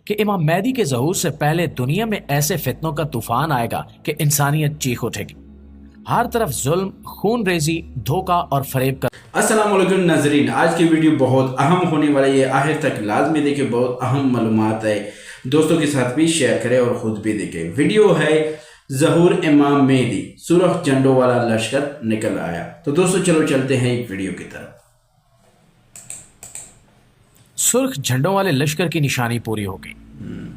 کہ امام مہدی کے ظہور سے پہلے دنیا میں ایسے فتنوں کا طوفان آئے گا کہ انسانیت چیخ اٹھے گی۔ ہر طرف ظلم، خون ریزی، دھوکہ اور فریب کا۔ السلام علیکم ناظرین، آج کی ویڈیو بہت اہم ہونے والا ہے، آخر تک لازمی دیکھیں، بہت اہم معلومات ہے۔ دوستوں کے ساتھ بھی شیئر کریں اور خود بھی دیکھیں۔ ویڈیو ہے ظہور امام مہدی، سرخ جھنڈوں والا لشکر نکل آیا۔ تو دوستوں چلو چلتے ہیں ایک ویڈیو کی طرف۔ سرخ جھنڈوں والے لشکر کی نشانی پوری ہو گئی۔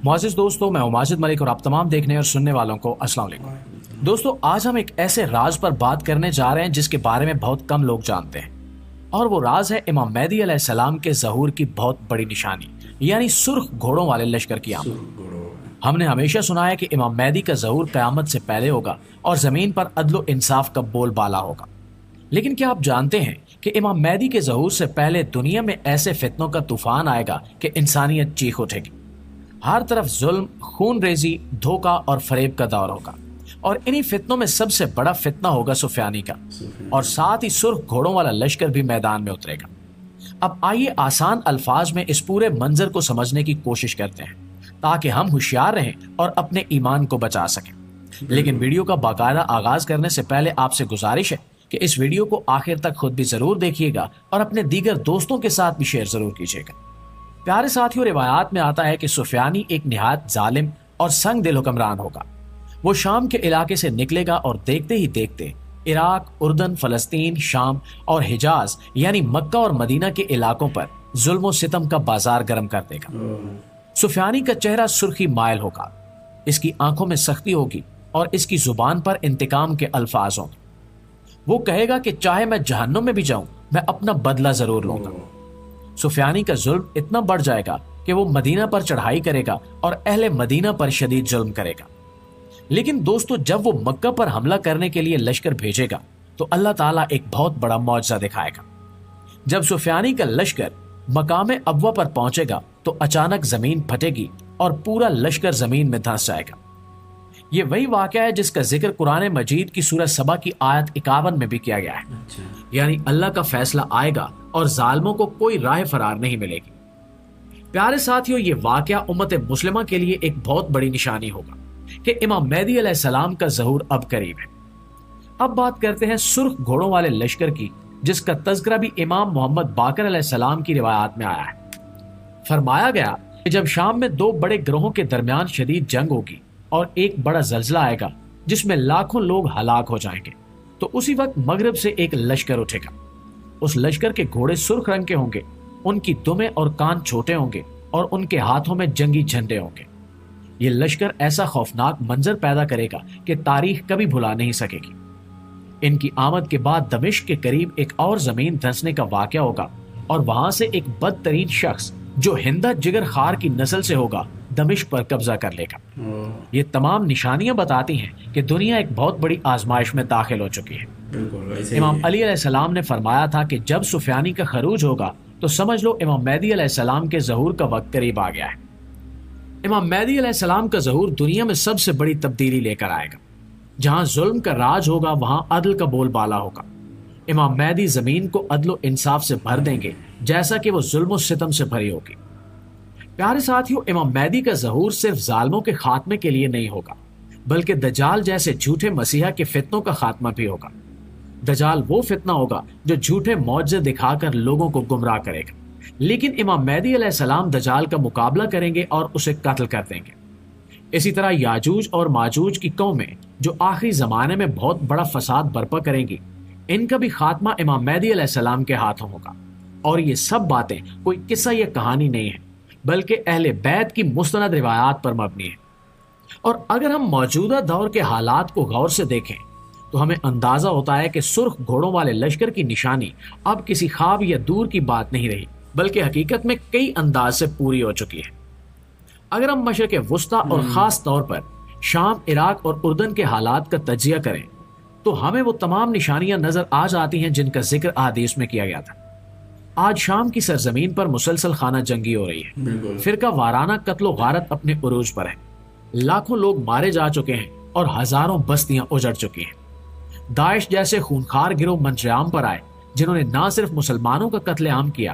معزز دوستوں، میں ماجد ملک اور آپ تمام دیکھنے اور سننے والوں کو السلام علیکم۔ دوستوں، آج ہم ایک ایسے راز پر بات کرنے جا رہے ہیں جس کے بارے میں بہت کم لوگ جانتے ہیں، اور وہ راز ہے امام مہدی علیہ السلام کے ظہور کی بہت بڑی نشانی، یعنی سرخ گھوڑوں والے لشکر کی آمد۔ ہم نے ہمیشہ سنا ہے کہ امام مہدی کا ظہور قیامت سے پہلے ہوگا اور زمین پر عدل و انصاف کا بول بالا ہوگا، لیکن کیا آپ جانتے ہیں کہ امام مہدی کے ظہور سے پہلے دنیا میں ایسے فتنوں کا طوفان آئے گا کہ انسانیت چیخ اٹھے گی۔ ہر طرف ظلم، خون ریزی، دھوکہ اور فریب کا دور ہوگا، اور انہی فتنوں میں سب سے بڑا فتنہ ہوگا سفیانی کا، اور ساتھ ہی سرخ گھوڑوں والا لشکر بھی میدان میں اترے گا۔ اب آئیے آسان الفاظ میں اس پورے منظر کو سمجھنے کی کوشش کرتے ہیں تاکہ ہم ہوشیار رہیں اور اپنے ایمان کو بچا سکیں۔ لیکن ویڈیو کا باقاعدہ آغاز کرنے سے پہلے آپ سے گزارش ہے کہ اس ویڈیو کو آخر تک خود بھی ضرور دیکھیے گا اور اپنے دیگر دوستوں کے ساتھ بھی شیئر ضرور کیجیے گا۔ پیارے ساتھیوں، روایات میں آتا ہے کہ سفیانی ایک نہایت ظالم اور سنگ دل حکمران ہوگا۔ وہ شام کے علاقے سے نکلے گا اور دیکھتے ہی دیکھتے عراق، اردن، فلسطین، شام اور حجاز یعنی مکہ اور مدینہ کے علاقوں پر ظلم و ستم کا بازار گرم کر دے گا۔ سفیانی کا چہرہ سرخی مائل ہوگا، اس کی آنکھوں میں سختی ہوگی اور اس کی زبان پر انتقام کے الفاظ ہوں گے۔ وہ کہے گا کہ چاہے میں جہنم میں بھی جاؤں، میں اپنا بدلہ ضرور لوں گا۔ سفیانی کا ظلم اتنا بڑھ جائے گا کہ وہ مدینہ پر چڑھائی کرے گا اور اہل مدینہ پر شدید ظلم کرے گا۔ لیکن دوستو، جب وہ مکہ پر حملہ کرنے کے لیے لشکر بھیجے گا تو اللہ تعالیٰ ایک بہت بڑا معجزہ دکھائے گا۔ جب سفیانی کا لشکر مقام ابوا پر پہنچے گا تو اچانک زمین پھٹے گی اور پورا لشکر زمین میں دھنس جائے گا۔ یہ وہی واقعہ ہے جس کا ذکر قرآن مجید کی سورہ سبا کی آیت 51 میں بھی کیا گیا ہے، یعنی اللہ کا فیصلہ آئے گا اور ظالموں کو کوئی راہ فرار نہیں ملے گی۔ پیارے ساتھیوں، یہ واقعہ امت مسلمہ کے لیے ایک بہت بڑی نشانی ہوگا کہ امام مہدی علیہ السلام کا ظہور اب قریب ہے۔ اب بات کرتے ہیں سرخ گھوڑوں والے لشکر کی، جس کا تذکرہ بھی امام محمد باقر علیہ السلام کی روایات میں آیا ہے۔ فرمایا گیا کہ جب شام میں دو بڑے گروہوں کے درمیان شدید جنگ ہوگی اور ایک بڑا زلزلہ آئے گا جس میں لاکھوں لوگ ہلاک ہو جائیں گے، تو اسی وقت مغرب سے ایک لشکر اٹھے گا۔ اس لشکر کے گھوڑے سرخ رنگ کے ہوں گے، ان کی دمیں اور کان چھوٹے ہوں گے اور ان کے ہاتھوں میں جنگی جھنڈے ہوں گے۔ یہ لشکر ایسا خوفناک منظر پیدا کرے گا کہ تاریخ کبھی بھلا نہیں سکے گی۔ ان کی آمد کے بعد دمشق کے قریب ایک اور زمین دھنسنے کا واقعہ ہوگا، اور وہاں سے ایک بدترین شخص جو ہندہ جگر خار کی نسل سے ہوگا دمشق پر قبضہ کر لے گا۔ یہ تمام نشانیاں بتاتی ہیں کہ دنیا ایک بہت بڑی آزمائش میں داخل ہو چکی ہے۔ امام علی علیہ السلام نے فرمایا تھا کہ جب سفیانی کا خروج ہوگا تو سمجھ لو امام مہدی علیہ السلام کے ظہور کا وقت قریب آ گیا ہے۔ امام مہدی علیہ السلام کا ظہور دنیا میں سب سے بڑی تبدیلی لے کر آئے گا۔ جہاں ظلم کا راج ہوگا وہاں عدل کا بول بالا ہوگا۔ امام مہدی زمین کو عدل و انصاف سے بھر دیں گے جیسا کہ وہ ظلم و ستم سے بھری ہوگی۔ پیارے ساتھیوں، امام مہدی کا ظہور صرف ظالموں کے خاتمے کے لیے نہیں ہوگا، بلکہ دجال جیسے جھوٹے مسیحا کے فتنوں کا خاتمہ بھی ہوگا۔ دجال وہ فتنہ ہوگا جو جھوٹے معجزے دکھا کر لوگوں کو گمراہ کرے گا، لیکن امام مہدی علیہ السلام دجال کا مقابلہ کریں گے اور اسے قتل کر دیں گے۔ اسی طرح یاجوج اور ماجوج کی قومیں جو آخری زمانے میں بہت بڑا فساد برپا کریں گی، ان کا بھی خاتمہ امام مہدی علیہ السلام کے ہاتھوں ہوگا۔ اور یہ سب باتیں کوئی قصہ یا کہانی نہیں ہے، بلکہ اہل بیت کی مستند روایات پر مبنی ہے۔ اور اگر ہم موجودہ دور کے حالات کو غور سے دیکھیں تو ہمیں اندازہ ہوتا ہے کہ سرخ گھوڑوں والے لشکر کی نشانی اب کسی خواب یا دور کی بات نہیں رہی، بلکہ حقیقت میں کئی انداز سے پوری ہو چکی ہے۔ اگر ہم مشرق وسطیٰ اور خاص طور پر شام، عراق اور اردن کے حالات کا تجزیہ کریں تو ہمیں وہ تمام نشانیاں نظر آ جاتی ہیں جن کا ذکر احادیث میں کیا گیا تھا۔ آج شام کی سرزمین پر مسلسل خانہ جنگی ہو رہی ہے، فرقہ وارانہ قتل و غارت اپنے عروج پر ہے، لاکھوں لوگ مارے جا چکے ہیں اور ہزاروں بستیاں اجڑ چکی ہیں۔ داعش جیسے خونخوار گروہ منچیام پر آئے جنہوں نے نہ صرف مسلمانوں کا قتل عام کیا